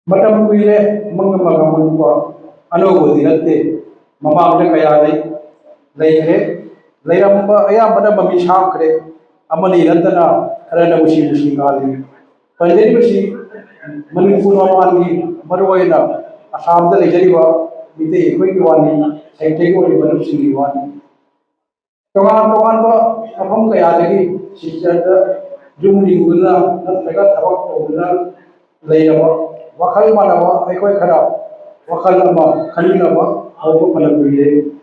Matam kuile mangamagamun ko ano budi natte mamang kaya lay layamba ayambana mami shakre amani nantana karana mushi mushi ngali panjari mushi manipur mamangi maruwaina asam da lejariwa mite ekoi ki wani saite ko ibanu singi wani toman toman ko apam kaya lagi sijada jumli guna natraga thabak guna layaba wakal manaba ekoi khara wakal ama khalinaba hawba panagule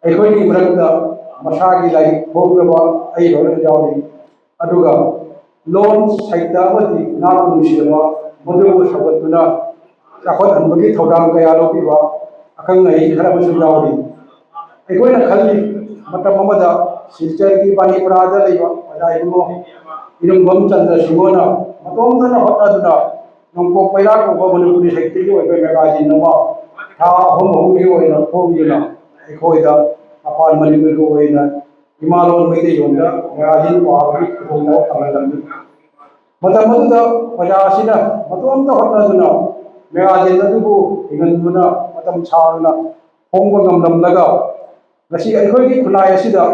ekoi ki marakda masagi lai bograba ai lor jawri aduga loan saita amati na mushiraba modu sabatuna akot anbagi thodam kaya lokiba akang nai khara musu jawri ekoi na khali matam amada silchar ki bani prada leiba adai mo inum bam chandra simona matom dana hotna duna nongko paila ko manipuri saite ki oi megaji nama tha hom hom ki oi na ko yuna ekoi da apan manipur ko oi na himalon mai de yonda megaji ko abi ko na thalam matam madu pajasina matom da hotna duna megaji na du ingan duna matam chauna hongba ngam laga ngasi aikoi ki khunai asida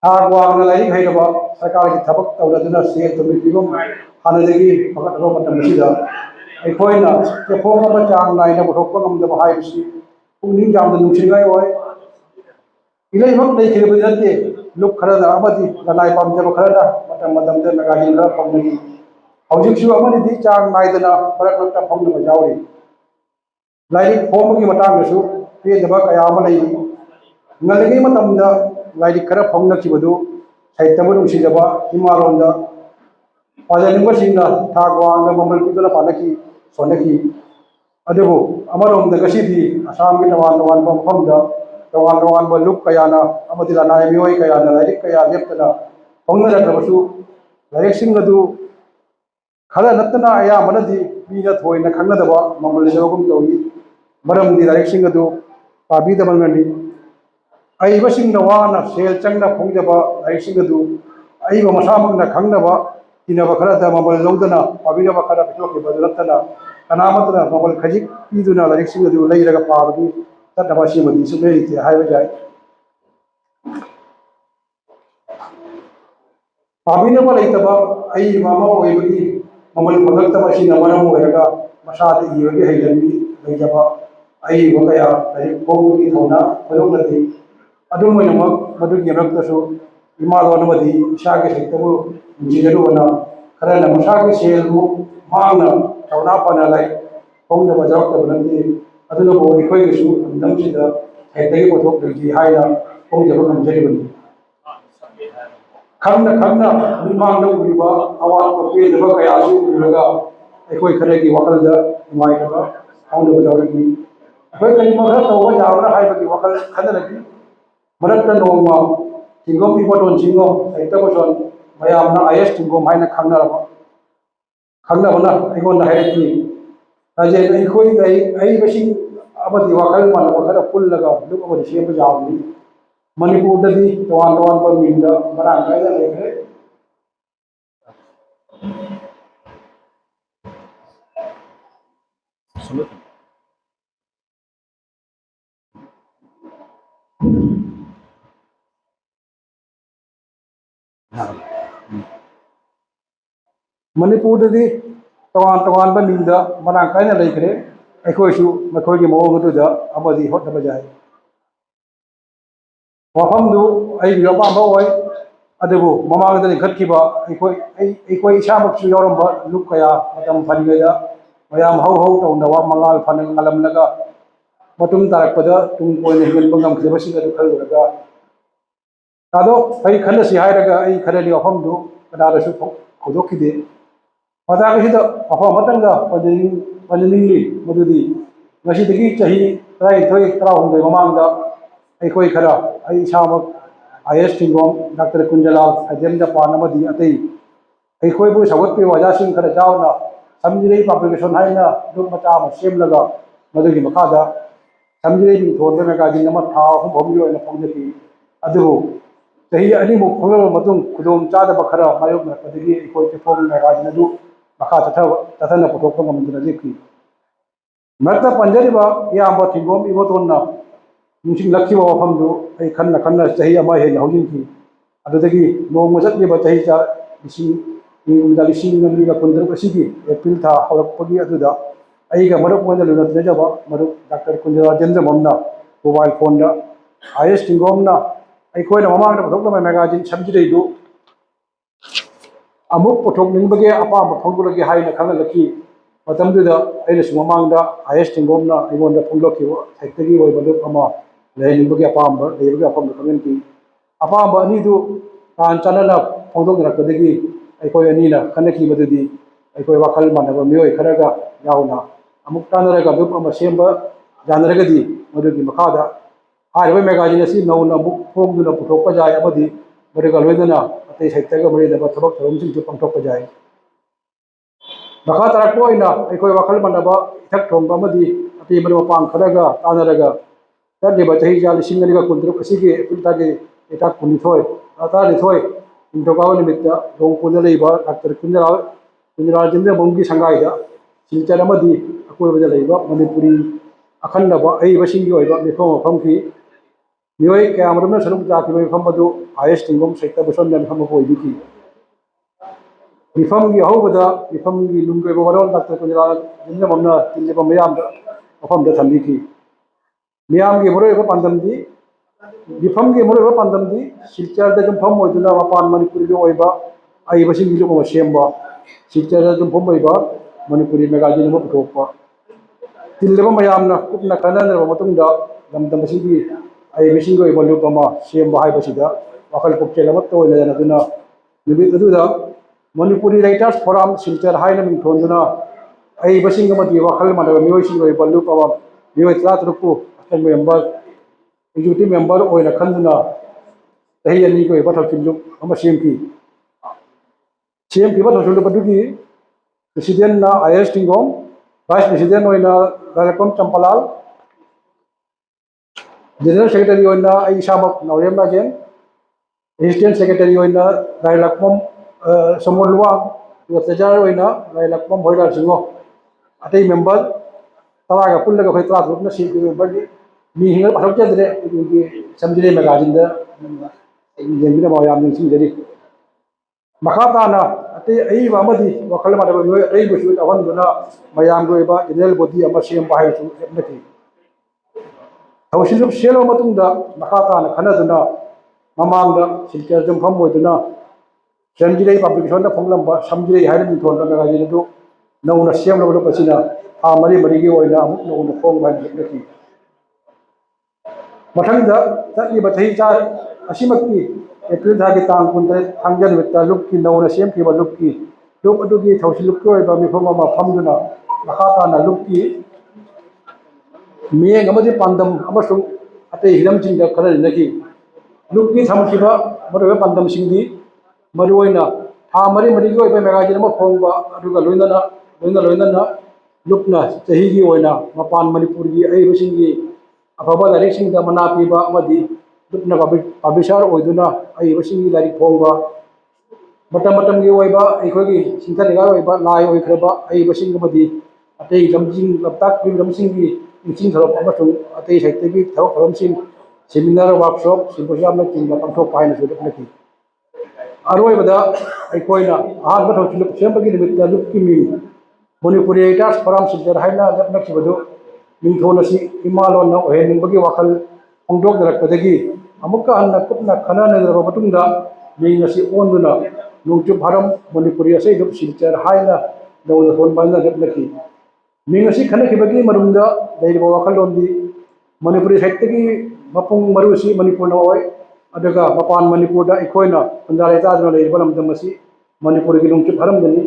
agwang lai hairaba sarkar ki thabak tawladuna se tumi pibam hanadagi pakat ro matam sida aikoi na ke phom ma chang nai na bothok ngam da bahai bisi pungning jam da nungsingai oi ilai mak dai khire bajate luk khara da amadi lanai pam jaba khara da matam matam de megajin ra pamnagi hojik su amadi di chang nai da parak lakta phom na bajawri lai phom ki matang da su pe jaba kaya ma lai ngalagi matam da lai khara phom na ki badu saitama nungsijaba himalon da pajanimba singna thagwa na mamal piduna panaki sonaki adugo amarom da gasidi asam ki tawan tawan phom da tawan tawan ba luk kaya na amadi lanai mioi kaya na lai kaya leptana phomna da basu lai sing adu khara natna aya manadi bina thoina khangna da ba mamal jogum toyi maram di lai sing adu pabi da mangani ai basing na wana sel changna phongjaba lai sing adu ai ba masamang na khangna ba tinaba khara da mamal longdana pabina ba khara pito ke badratana kanamatra mamal khajik iduna lai sing adu lai raga pabagi tataba si madi sumeri te hai jai pabina ba lai taba ai mama oi bagi mamal magal taba si na maram oi raga masade i bagi hai jami lai jaba ai ba kaya lai phongi thona phayong lati adum mai namak madu ki rakta su imalo namadi isha ke sektabu jigaru wana khara na masha ke selmu mangna thona pana lai phong da bajak ta banti aduna bo ikoi ke su andam sida thaitai pothok de haina phong da ban jari ban khangna nimang da uriba awan ko pe da kaya su uraga ikoi khare ki wakal da mai da phong da bajak ki ikoi kali ma khara to wa jawra hai ba ki wakal khana lagi marakta nongma tingom ipoton singo saita boson mayam na ayes tingom haina khangna bana aigon na hairati raje ai khoi gai ai basi abadi wakal man wakara pul laga luk abadi shem jawni manipur da di tawan tawan pa minda barang kai da lekhe Manipur di tawan tawan ba minda marang kai na lekre aikoi su makoi ki mo ngatu da amadi hot na bajai wafam du ai bi ba ba oi adebu mamang da khat ki ba aikoi ishamak su yoram ba luk kaya matam phani ga mayam hau hau taw na wa mangal phanang ngalam laga matum tarak pada tung poi ne hel bangam khre basi ga khal laga kado ai khana si hai raga ai khana li wafam du kada ra su khodok ki de pada ka hida afa matanga panjini madudi ngasi dagi chahi trai thoi tara hum de mamang da ai khoi khara ai samak is tingom dr kunjalal ajem da panamadi atei ai khoi bu sagot pe waja sing khara jauna samjirei publication haina dum mata ma sem laga madugi makada samjirei ni thon de mega jin ma tha hum bom yo na phongji adu chahi ani mu phonglo matung khudom cha da bakhara mayok na kadigi ai khoi te phong mega jin adu मखा तथन पुथोक ngam लेपी मरता पंजरीबा याम थिगोम इबोतोना नुसिंग लक्खिबा वफमदु आई खन्ना खन्ना चही अमा हे हौजिंकी अदुदगी नोंग चटलिबा चही चा लिसिंग नंगा कुंद्रब असिगी April था हौरकपगी अदुदा अईगा मरुप Mona लुनतनेजबा मरुप doctor कुंजराजेंद्र मोमना mobile phone दा IS टिंगोमना अखोइना ममांगदा पुथोकलमा magazine समजिरेदु अमुक पुथोकनिंबगे अपाम फोंगुलगे हाइना खंगलकी मतमदुदा अइना सुममांगदा आईएस टिंगोमना अइगोंदा फोंगलकिबो साइटगी ओइबदु अमा लेनिबगे अपाम लेबगे अपाम खंगनकी अपाम अनिदु तान चनना फोंदोगरकदगी अखोइ अनीना खनकी मदुदी अखोइ वाखल मानबा मियोय खरगा यावना अमुक तानरगा ग्रुप अमा सेंबा जानरगदी मदुगी मखादा हारिबा मैगजीन असि नौना अमुक फोंगदुना पुथोकपा जाय अमदी मदुगा लोइदना अतै साइटगा मरिदबा थबक थरमसिंग पांथोकपा जाय मखा तरकोइना अखोइ वाखल मानबा इथक थोंबा अमदी अतै मदु मपांग खरगा तानरगा तदेबा चही जा लिसिंग अनिगा कुंद्रुप असिगे एप्रिलतागे एटा कुनिथोय अता लिथोय इंटोगाव निमित्ता रोंगपुरदा लेबा डॉक्टर कुंजराजेंद्र मोमगी संगाइदा सिलचर अमदी अकोइबदा लेबा मणिपुरी अखंडबा अइबसिंगी ओइबा मिफम मफमकी मियोय कयामरमना सरुक जाकिबा मिफम अदु आईएस टिंगोम सेक्टर बसोन मिफम ओइबिकी मिफम की हौबदा मिफम की लुंगै बवरल डॉक्टर कुंजराजेंद्र मोमना तिलबा मयाम मफम दा थम्बिकी मियाम की मरोइबा पांदमदी मिफम की मरोइबा पांदमदी सिलचर दा जुमफम ओइदुना मपान मणिपुरी गे ओइबा अइबसिंगी जुम सेमबा सिलचर दा जुमफम ओइबा मणिपुरी मैगजीन अमा पुथोकपा तिलबा मयामना कुपना खननरबा मतुंगदा लमदमसिगी अइबसिंगी ओइबा लुप अमा सेमबा हाइबसिदा वाखल पुक्चेल अमा तोइना जनदुना निबित अदुदा मणिपुरी राइटर्स फोरम सिलचर हाइना मिंथोंदुना अइबसिंग अमदी वाखल मानबा मियोइसिंग ओइबा लुप अमा मियोइ 33 असन मेंबर एग्जीक्यूटिव मेंबर ओइना खंदुना तही अनी को एबा थौचिलुप अमा सेमकी बथौचिलुप अदुगी प्रेसिडेंट ना आईएस टिंगोम वाइस प्रेसिडेंट ओइना रायलकोम चंपलाल जनरल सेक्रेटरी ओइना आई इसामक नौरेम राजेन असिस्टेंट सेक्रेटरी ओइना रायलकोम समोलवा ट्रेजरर ओइना रायलकोम होइला सिंगो अतै मेंबर तरागा पुल्लगा खै त्रा ग्रुपना सी मेंबर मी हिंगल पथौचदरे की समजिरे मैगजीन दा जेंबिना मयाम निंसिंगदरी मखाताना अतै अइबा अमदी वखल मानबा मियोय अइबसु अवंदुना मयाम गोइबा जनरल बॉडी अमा सेम बाहायसु नथि थौसिलुप सेलो मतुंगदा मखाताना खनदुना ममांगदा सिलचर जुमफम ओइदुना समजिरे पब्लिकेशन दा फोंगलंबा समजिरे हाइना मिंथोंदा मैगजीन दु नौना सेमलबा पसिना आ मरी मरी गे ओइना अमुक नौना फोंग बाय नथि मथंगदा तत्लिबा चही चा असिमक्की एप्रिल थागी तांग कुंतरे थांगजन वित्ता लुक की नौना सेम की लुक की लुक अदुगी थौसिलुप की ओइबा मिफम अमा फमदुना मखाताना लुक की मियेंग अमदि पांदम अमसुंग अतै हिरमसिंग दा खरनकी लुक की थमखिबा मरोय पांदम सिंगी मरुइना था मरी मरी गे ओइबा मैगजीन अमा फोंगबा अदुगा लोइनना लुकना चही की ओइना मपान मणिपुर की अइबसिंगी अफबा लाइरिक मना पीबा लुपना पब्लिशर ओइदुना अइबसिंगी लाइरिक फोंगबा मतम मतम की ओइबा अखोगी सिंथनिगा ओइबा लाइ ओइखरबा अइबसिंग अमदी अतै लमजिंग लपताक पि लमसिंगी इंचिंग थरप अमसुंग अतै साइटगी थरप थरमसिंग सेमिनार वर्कशॉप सिम्पोजियम चिंग पंथोक पाइन सुदनकी अरोइबदा अखोइना आहान बथौचिलुप सेमबगी निमित्ता लुपकी मी मणिपुरी राइटर्स फोरम सिलचर हाइना लपनखिबदु मिंथोनसी इमालोन ओहेनिंबगी वाखल फोंदोकदरकदगी अमुक्का हन्ना कुपना खननदरबा मतुंगदा मिंगसी ओनदुना नुंगचुप हरम मणिपुरी असै लुप सिलचर हाइना दौना फोन बाइना लपनखि मिंगसी खनखिबगी मरुंगदा लेरिबा वाखल लोंदी मणिपुरी साहित्यगी मपुंग मरुसी मणिपुर ओय अदगा मपान मणिपुर दा इखोइना पंजाले ताजना लेरिबा लमदमसी मणिपुर की नुंगचुप हरम दनी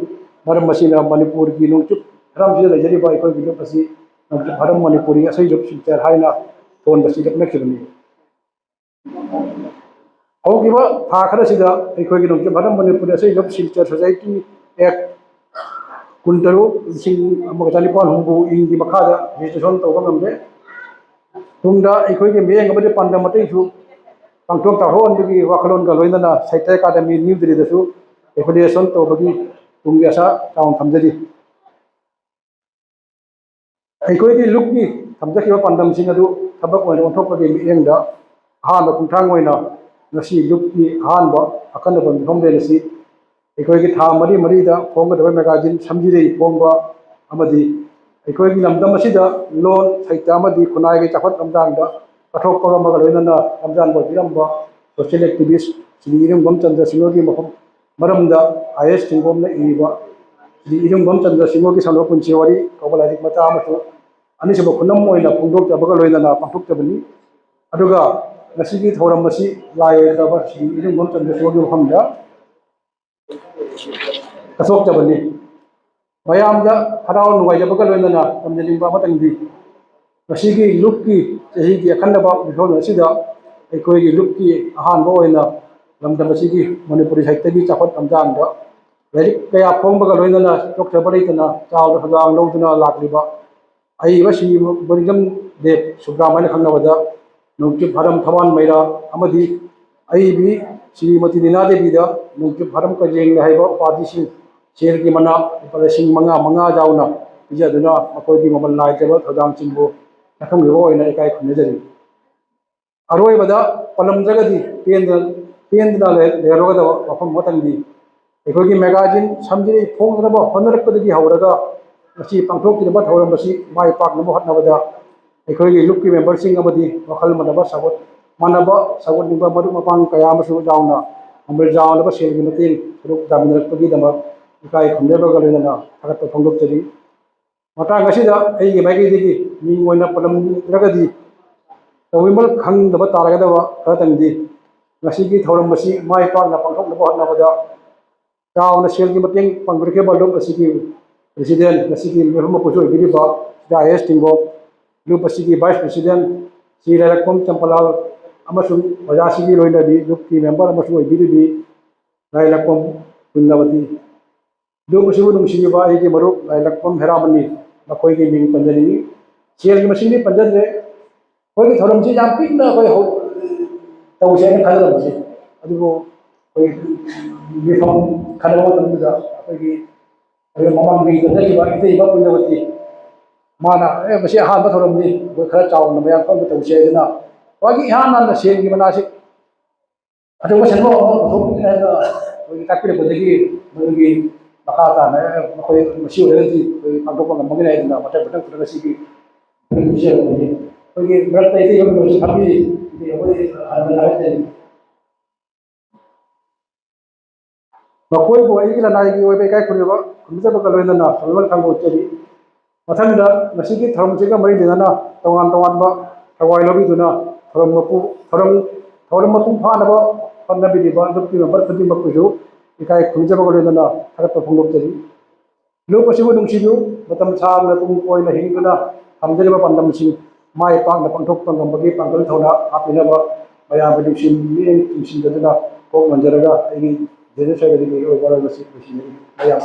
मरम मसीना मणिपुर की नुंगचुप हरम जे लेजरिबा इखोइ लुप असी हरम मणिपुरी असै लुप सिलचर हाइना फोन बसी लपनखिबनी हौगिबा था खरसिदा अखोइगी नुंगचुप हरम मणिपुर असै लुप सिलचर सोसाइटी एक्ट कुंतरु सिंग अमगतानिपान हुंबु इंगी मखादा रजिस्ट्रेशन तौबा नंबे तुंगदा अखोइगी मेंग अमदि पांडम मतैसु पांथोक ताहोनबगी वाखलोन गा लोइनना साहित्य अकादमी न्यू दिल्ली दसु एफिलिएशन तौबगी ꯇꯨꯡꯒꯤ ꯑꯁꯥ ꯆꯥꯎꯅ ꯊꯝꯖꯔꯤ ꯑꯩꯈꯣꯏꯒꯤ ꯂꯨꯞꯀꯤ ꯊꯝꯖꯈꯤꯕ ꯄꯥꯟꯗꯝꯁꯤꯡ ꯑꯗꯨ ꯊꯕꯛ ꯑꯣꯏꯅ ꯑꯣꯟꯊꯣꯛꯄꯒꯤ ꯃꯤꯠꯌꯦꯡꯗ ꯑꯍꯥꯟꯕ ꯈꯣꯡꯊꯥꯡ ꯑꯣꯏꯅ ꯉꯁꯤ ꯂꯨꯞꯀꯤ ꯑꯍꯥꯟꯕ ꯑꯈꯟꯅꯕ ꯃꯤꯐꯝꯂꯦꯟ ꯑꯁꯤ ꯑꯩꯈꯣꯏꯒꯤ ꯊꯥ ꯃꯔꯤꯗ ꯐꯣꯡꯒꯗꯕ ꯃꯦꯒꯥꯖꯤꯟ ꯁꯝꯖꯤꯔꯩ ꯐꯣꯡꯕ ꯑꯃꯗꯤ ꯑꯩꯈꯣꯏꯒꯤ ꯂꯝꯗꯝ ꯑꯁꯤꯗ ꯂꯣꯟ ꯁꯥꯍꯤꯇ꯭ꯌ ꯑꯃꯗꯤ ꯈꯨꯟꯅꯥꯏꯒꯤ ꯆꯥꯎꯈꯠ ꯂꯝꯖꯥꯡꯗ ꯀꯠꯊꯣꯛꯄ ꯑꯃꯒ ꯂꯣꯏꯅꯅ ꯂꯝꯖꯥꯟ ꯑꯣꯏꯕꯤꯔꯝꯕ ꯁꯣꯁꯤꯌꯦꯜ ꯑꯦꯛꯇꯤꯚꯤꯁ ꯁ꯭ꯔꯤ ꯏꯔꯤꯡꯕꯝ ꯆꯟꯗ꯭ꯔ ꯁꯤꯡꯍꯣꯏꯒꯤ ꯃꯔꯝꯗ ꯑꯥꯏ.ꯑꯦꯁ ꯆꯤꯡꯒꯣꯝꯅ ꯏꯔꯤꯕ ꯁ꯭ꯔꯤ ꯏꯔꯤꯡꯕꯝ ꯆꯟꯗ꯭ꯔ ꯁꯤꯡꯍꯣꯏꯒꯤ ꯁꯥꯡꯂꯕ ꯄꯨꯟꯁꯤ ꯋꯥꯔꯤ ꯀꯧꯕ ꯂꯥꯏꯔꯤꯛ ꯃꯆꯥ ꯑꯃꯁꯨ ꯑꯅꯤꯁꯨꯕ ꯈꯨꯅꯝ ꯑꯣꯏꯅ ꯐꯣꯡꯗꯣꯛꯆꯕꯒ ꯂꯣꯏꯅꯅ ꯄꯥꯡꯊꯣꯛꯆꯕꯅꯤ ꯑꯗꯨꯒ ꯉꯁꯤꯒꯤ ꯊꯧꯔꯝ ꯑꯁꯤ ꯂꯥꯏ ꯑꯣꯏꯈ꯭ꯔꯕ ꯁ꯭ꯔꯤ ꯏꯔꯤꯡꯕꯝ ꯆꯟꯗ꯭ꯔ ꯁꯤꯡꯍꯣꯏꯒꯤ ꯃꯐꯝꯗ ꯀꯠꯊꯣꯛꯆꯕꯅꯤ ꯃꯌꯥꯝꯗ ꯍꯔꯥꯎ ꯅꯨꯡꯉꯥꯏꯖꯕꯒ ꯂꯣꯏꯅꯅ ꯇꯝꯖꯅꯤꯡꯕ ꯑꯃꯇꯪꯗꯤ ꯉꯁꯤꯒꯤ ꯂꯨꯞꯀꯤ ꯆꯍꯤꯒꯤ ꯑꯈꯟꯅꯕ ꯃꯤꯐꯝ ꯑꯁꯤꯗ ꯑꯩꯈꯣꯏꯒꯤ ꯂꯨꯞꯀꯤ ꯑꯍꯥꯟꯕ ꯑꯣꯏꯅ ꯂꯝꯗꯝ ꯑꯁꯤꯒꯤ ꯃꯅꯤꯄꯨꯔꯤ ꯁꯥꯍꯤꯇ꯭ꯌꯒꯤ ꯆꯥꯎꯈꯠ ꯂꯝꯖꯥꯡꯗ ꯂꯥꯏꯔꯤꯛ ꯀꯌꯥ ꯐꯣꯡꯕꯒ ꯂꯣꯏꯅꯅ ꯆꯣꯛꯊꯕ ꯂꯩꯇꯅ ꯆꯥꯎꯅ ꯊꯧꯗꯥꯡ ꯂꯧꯗꯨꯅ ꯂꯥꯛꯂꯤꯕ ꯑꯏꯕ ꯁ꯭ꯔꯤ ꯕꯣꯔꯤꯡꯖꯝ ꯗꯦꯕ ꯁꯨꯕ꯭ꯔꯥꯝ ꯍꯥꯏꯅ ꯈꯪꯅꯕꯗ ꯅꯣꯡꯆꯨꯞ ꯍꯔꯝ ꯊꯋꯥꯟ ꯃꯩꯔꯥ ꯑꯃꯗꯤ ꯑꯏꯕꯤ ꯁ꯭ꯔꯤꯃꯇꯤ ꯅꯤꯅꯥ ꯗꯦꯕꯤꯗ ꯅꯣꯡꯆꯨꯞ ꯍꯔꯝ ꯀꯖꯦꯡ ꯍꯥꯏꯕ ꯎꯄꯥꯙꯤꯁꯤꯡ ꯁꯦꯜꯒꯤ ꯃꯅꯥ ꯂꯨꯄꯥ 5,000 ꯌꯥꯎꯅ ꯄꯤꯖꯗꯨꯅ ꯃꯈꯣꯏꯒꯤ ꯃꯃꯜ ꯅꯥꯏꯗ꯭ꯔꯕ ꯊꯧꯗꯥꯡꯁꯤꯡꯕꯨ ꯁꯛꯈꯪꯕꯤꯕ ꯑꯣꯏꯅ ꯏꯀꯥꯏ ꯈꯨꯝꯅꯖꯔꯤ ꯑꯔꯣꯏꯕꯗ ꯄꯜꯂꯝꯗ꯭ꯔꯒꯗꯤ ꯄꯦꯟꯗꯅ ꯂꯩꯔꯔꯣꯏꯗꯕ ꯋꯥꯐꯝ ꯑꯃꯇꯪꯗꯤ ꯑꯩꯈꯣꯏꯒꯤ ꯃꯦꯒꯥꯖꯤꯟ ꯁꯝꯖꯤꯔꯩ ꯐꯣꯡꯅꯅꯕ ꯍꯣꯠꯅꯔꯛꯄꯗꯒꯤ ꯍꯧꯔꯒ ꯉꯁꯤ ꯄꯥꯡꯊꯣꯛꯈꯤꯕ ꯊꯧꯔꯝ ꯑꯁꯤ ꯃꯥꯏ ꯄꯥꯛꯅꯕ ꯍꯣꯠꯅꯕꯗ ꯑꯩꯈꯣꯏꯒꯤ ꯂꯨꯞꯀꯤ ꯃꯦꯝꯕꯔꯁꯤꯡ ꯑꯃꯗꯤ ꯋꯥꯈꯜ ꯃꯥꯟꯅꯕ ꯁꯧꯒꯠꯅꯤꯡꯕ ꯃꯔꯨꯞ ꯃꯄꯥꯡ ꯀꯌꯥ ꯑꯃꯁꯨ ꯌꯥꯎꯅ ꯃꯃꯜ ꯌꯥꯝꯂꯕ ꯁꯦꯜꯒꯤ ꯃꯇꯦꯡ ꯁꯔꯨꯛ ꯌꯥꯃꯤꯟꯅꯔꯛꯄꯒꯤꯗꯃꯛ ꯏꯀꯥꯏ ꯈꯨꯝꯅꯖꯕꯒ ꯂꯣꯏꯅꯅ ꯊꯥꯒꯠꯄ ꯐꯣꯡꯗꯣꯛꯆꯔꯤ ꯃꯇꯥꯡ ꯑꯁꯤꯗ ꯑꯩꯒꯤ ꯃꯥꯏꯀꯩꯗꯒꯤ ꯃꯤꯡ ꯑꯣꯏꯅ ꯄꯜꯂꯝꯗ꯭ꯔꯒꯗꯤ ꯇꯧꯕꯤꯃꯜ ꯈꯪꯗꯕ ꯇꯥꯔꯒꯗꯕ ꯈꯔꯇꯪꯗꯤ ꯉꯁꯤꯒꯤ ꯊꯧꯔꯝ ꯑꯁꯤ ꯃꯥꯏ ꯄꯥꯛꯅ ꯄꯥꯡꯊꯣꯛꯅꯕ ꯍꯣꯠꯅꯕꯗ ꯆꯥꯎꯅ ꯁꯦꯜꯒꯤ ꯃꯇꯦꯡ ꯄꯥꯡꯕꯤꯔꯛꯈꯤꯕ ꯂꯨꯞ ꯑꯁꯤꯒꯤ ꯄ꯭ꯔꯦꯁꯤꯗꯦꯟ ꯉꯁꯤꯒꯤ ꯃꯤꯐꯝ ꯃꯄꯨꯁꯨ ꯑꯣꯏꯕꯤꯔꯤꯕ ꯁꯤꯗ ꯑꯥꯏ.ꯑꯦꯁ ꯆꯤꯡꯒꯣꯝ ꯂꯨꯞ ꯑꯁꯤꯒꯤ ꯚꯥꯏꯁ ꯄ꯭ꯔꯦꯁꯤꯗꯦꯟ ꯁ꯭ꯔꯤ ꯂꯩꯔꯛꯄꯝ ꯆꯝꯄꯂꯥꯜ ꯑꯃꯁꯨꯡ ꯑꯣꯖꯥꯁꯤꯡꯒꯤ ꯂꯣꯏꯅꯕꯤ ꯂꯨꯞꯀꯤ ꯃꯦꯝꯕꯔ ꯑꯃꯁꯨ ꯑꯣꯏꯕꯤꯔꯤꯕꯤ ꯂꯥꯏꯂꯛꯄꯝ ꯀꯨꯟꯅꯕꯇꯤ ꯂꯨꯞ ꯑꯁꯤꯕꯨ ꯅꯨꯡꯁꯤꯕꯤꯕ ꯑꯩꯒꯤ ꯃꯔꯨꯞ ꯂꯥꯏꯂꯛꯄꯝ ꯍꯦꯔꯥꯃꯅꯤ ꯃꯈꯣꯏꯒꯤ ꯃꯤꯡ ꯄꯟꯖꯅꯤꯡꯉꯤ ꯁꯦꯜꯒꯤ ꯃꯁꯤꯡꯗꯤ ꯄꯟꯖꯗ꯭ꯔꯦ ꯑꯩꯈꯣꯏꯒꯤ ꯊꯧꯔꯝꯁꯤ ꯌꯥꯝ ꯄꯤꯛꯅ ꯑꯩꯈꯣꯏ ꯇꯧꯁꯦ ꯍꯥꯏꯅ ꯈꯟꯖꯔꯝꯕꯁꯦ ꯑꯗꯨꯕꯨ ꯑꯩꯈꯣꯏ ꯃꯤꯐꯝ ꯈꯟꯅꯕ ꯃꯇꯝꯗꯨꯗ ꯑꯩꯈꯣꯏꯒꯤ ꯃꯃꯥꯡꯗꯒꯤ ꯆꯠꯆꯈꯤꯕ ꯏꯇꯩꯃ ꯀꯨꯏꯅꯕꯇꯤ ꯃꯥꯅ ꯃꯁꯤ ꯑꯍꯥꯟꯕ ꯊꯧꯔꯝꯅꯤ ꯑꯩꯈꯣꯏ ꯈꯔ ꯆꯥꯎꯅ ꯃꯌꯥꯝ ꯄꯨꯟꯅ ꯇꯧꯁꯦ ꯍꯥꯏꯗꯅ ꯃꯥꯒꯤ ꯏꯍꯥꯟ ꯍꯥꯟꯅ ꯁꯦꯜꯒꯤ ꯃꯅꯥꯁꯤ ꯑꯆꯧꯕ ꯁꯦꯟꯐꯝ ꯑꯃ ꯄꯨꯊꯣꯛꯄꯤꯒꯦ ꯍꯥꯏꯅ ꯑꯩꯈꯣꯏꯒꯤ ꯇꯥꯛꯄꯤꯔꯛꯄꯗꯒꯤ ꯃꯗꯨꯒꯤ ꯃꯈꯥ ꯇꯥꯅ ꯃꯈꯣꯏ ꯃꯁꯤ ꯑꯣꯏꯔꯒꯗꯤ ꯑꯩꯈꯣꯏ ꯄꯥꯡꯊꯣꯛꯄ ꯉꯝꯃꯒꯅꯤ ꯍꯥꯏꯗꯅ ꯃꯊꯪ ꯈꯨꯗꯛ ꯑꯁꯤꯒꯤ ꯄꯤꯖꯔꯛꯄꯅꯤ ꯑꯩꯈꯣꯏꯒꯤ ꯃꯔꯛꯇ ꯏꯇꯩꯃꯁꯨ ꯊꯝꯕꯤꯔꯤ ꯑꯩꯈꯣꯏ ꯍꯥꯟꯅ ꯍꯥꯏꯖꯔꯤ ꯃꯈꯣꯏꯕꯨ ꯑꯩꯒꯤ ꯂꯅꯥꯏꯒꯤ ꯑꯣꯏꯕ ꯏꯀꯥꯏ ꯈꯨꯝꯅꯖꯕꯒ ꯂꯣꯏꯅꯅ ꯊꯧꯒꯜ ꯈꯪꯗꯣꯛꯆꯔꯤ ꯃꯊꯪꯗ ꯉꯁꯤꯒꯤ ꯊꯧꯔꯝꯁꯤꯒ ꯃꯔꯤ ꯂꯩꯅꯅ ꯇꯣꯉꯥꯟ ꯇꯣꯉꯥꯟꯕ ꯊꯋꯥꯏ ꯂꯧꯕꯤꯗꯨꯅ ꯊꯧꯔꯝ ꯃꯄꯨꯡ ꯐꯥꯅꯕ ꯍꯣꯠꯅꯕꯤꯔꯤꯕ ꯂꯨꯞꯀꯤ ꯃꯦꯝꯕꯔ ꯈꯨꯗꯤꯡꯃꯛꯄꯨꯁꯨ ꯏꯀꯥꯏ ꯈꯨꯝꯅꯖꯕꯒ ꯂꯣꯏꯅꯅ ꯊꯥꯒꯠꯄ ꯐꯣꯡꯗꯣꯛꯆꯔꯤ ꯂꯨꯞ ꯑꯁꯤꯕꯨ ꯅꯨꯡꯁꯤꯕꯤꯌꯨ ꯃꯇꯝ ꯁꯥꯡꯅ ꯇꯨꯡ ꯀꯣꯏꯅ ꯍꯤꯡꯗꯨꯅ ꯊꯝꯖꯔꯤꯕ ꯄꯥꯟꯗꯝꯁꯤꯡ ꯃꯥꯏ ꯄꯥꯛꯅ ꯄꯥꯡꯊꯣꯛꯄ ꯉꯝꯕꯒꯤ ꯄꯥꯡꯒꯜ ꯊꯧꯅꯥ ꯍꯥꯞꯄꯤꯅꯕ ꯃꯌꯥꯝꯕꯨ ꯃꯤꯠꯌꯦꯡ ꯆꯤꯡꯁꯤꯟꯖꯗꯨꯅ ꯀꯣꯛ ꯅꯣꯟꯖꯔꯒ ꯑꯩꯒꯤ ꯖꯦꯅꯦꯔꯦꯜ ꯁꯦꯀ꯭ꯔꯦꯇꯔꯤꯒꯤ ꯑꯣꯏꯕ ꯃꯁꯤ ꯂꯣꯏꯁꯤꯟꯖꯔꯤ ꯃꯌꯥꯝ